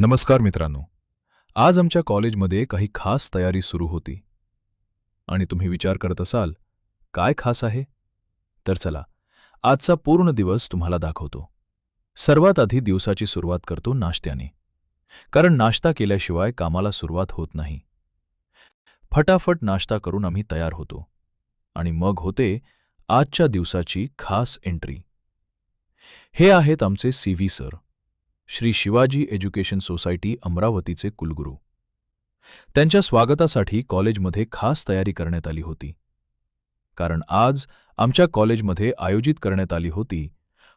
नमस्कार मित्रांनो. आज आमच्या कॉलेजमध्ये काही खास तयारी सुरू होती आणि तुम्ही विचार करत असाल, काय खास आहे? तर चला, आजचा पूर्ण दिवस तुम्हाला दाखवतो. सर्वात आधी दिवसाची सुरुवात करतो नाश्त्याने. कारण नाश्ता केल्याशिवाय कामाला सुरुवात होत नाही. फटाफट नाश्ता करून आम्ही तयार होतो. आणि मग होते आजच्या दिवसाची खास एंट्री. हे आहेत आमचे CV sir, Shri Shivaji education society अमरावतीचे कुलगुरू. त्यांच्या स्वागतासाठी कॉलेजमध्ये खास तयारी करण्यात आली होती. कारण आज आमच्या कॉलेजमध्ये आयोजित करण्यात आली होती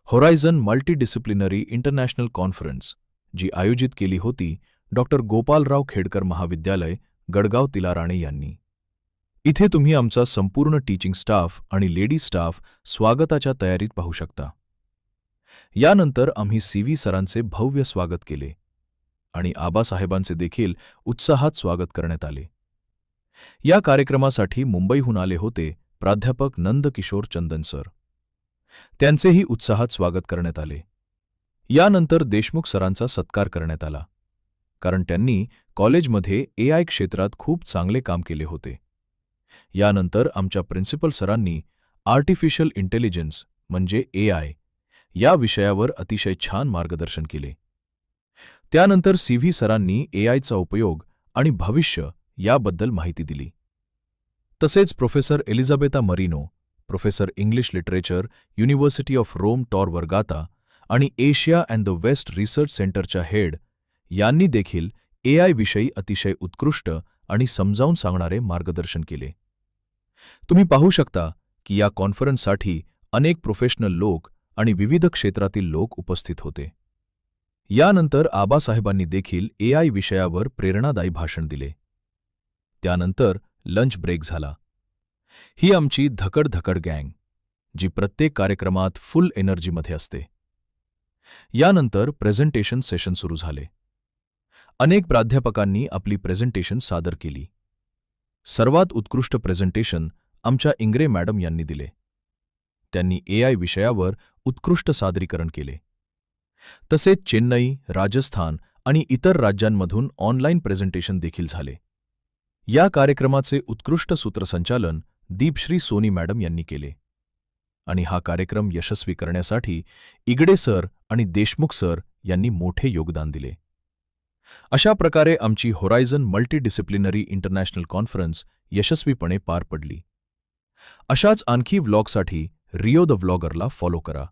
होरायझन मल्टीडिसिप्लिनरी इंटरनॅशनल कॉन्फरन्स, जी आयोजित केली होती गोपालराव खेडकर महाविद्यालय, गडगाव तिलाराणे यांनी. इथे तुम्ही आमचा संपूर्ण टीचिंग स्टाफ आणि लेडी स्टाफ स्वागताच्या तयारीत पाहू शकता. यानंतर आम्ही CV सरांचे भव्य स्वागत केले आणि आबासाहेबांचे देखील उत्साहात स्वागत करण्यात आले. या कार्यक्रमासाठी मुंबईहून आले होते प्राध्यापक नंदकिशोर चंदन सर. त्यांचेही उत्साहात स्वागत करण्यात आले. यानंतर देशमुख सरांचा सत्कार करण्यात आला, कारण त्यांनी कॉलेजमध्ये AI क्षेत्रात खूप चांगले काम केले होते. यानंतर आमच्या प्रिन्सिपल सरांनी आर्टिफिशियल इंटेलिजन्स म्हणजे AI या विषयावर अतिशय छान मार्गदर्शन केले. त्यानंतर CV सरांनी AIचा उपयोग आणि भविष्य याबद्दल माहिती दिली. तसेच professor Elisabetta Marino, professor English literature, university of Rome Tor Vergata आणि Asia and the West research सेंटरच्या हेड यांनी देखील AI विषयी अतिशय उत्कृष्ट आणि समजावून सांगणारे मार्गदर्शन केले. तुम्ही पाहू शकता की या कॉन्फरन्ससाठी अनेक प्रोफेशनल लोक आणि विविध क्षेत्रातील लोक उपस्थित होते. यानंतर आबासाहेबांनी देखील AI विषयावर प्रेरणादायी भाषण दिले. त्यानंतर लंच ब्रेक झाला. ही आमची धकड गँग, जी प्रत्येक कार्यक्रमात फुल एनर्जीमध्ये असते. यानंतर प्रेझेंटेशन सेशन सुरू झाले. अनेक प्राध्यापकांनी आपली प्रेझेंटेशन सादर केली. सर्वात उत्कृष्ट प्रेझेंटेशन आमच्या इंगरे मॅडम यांनी दिले. त्यांनी AI विषयावर उत्कृष्ट सादरीकरण केले. तसेच चेन्नई, राजस्थान आणि इतर राज्यांमधून ऑनलाईन प्रेझेंटेशन देखील झाले. या कार्यक्रमाचे उत्कृष्ट सूत्रसंचालन दीपश्री सोनी मॅडम यांनी केले. आणि हा कार्यक्रम यशस्वी करण्यासाठी इगडे सर आणि देशमुख सर यांनी मोठे योगदान दिले. अशा प्रकारे आमची होरायझन मल्टीडिसिप्लिनरी इंटरनॅशनल कॉन्फरन्स यशस्वीपणे पार पडली. अशाच आणखी व्लॉगसाठी रिओ द व्लॉगरला फॉलो करा.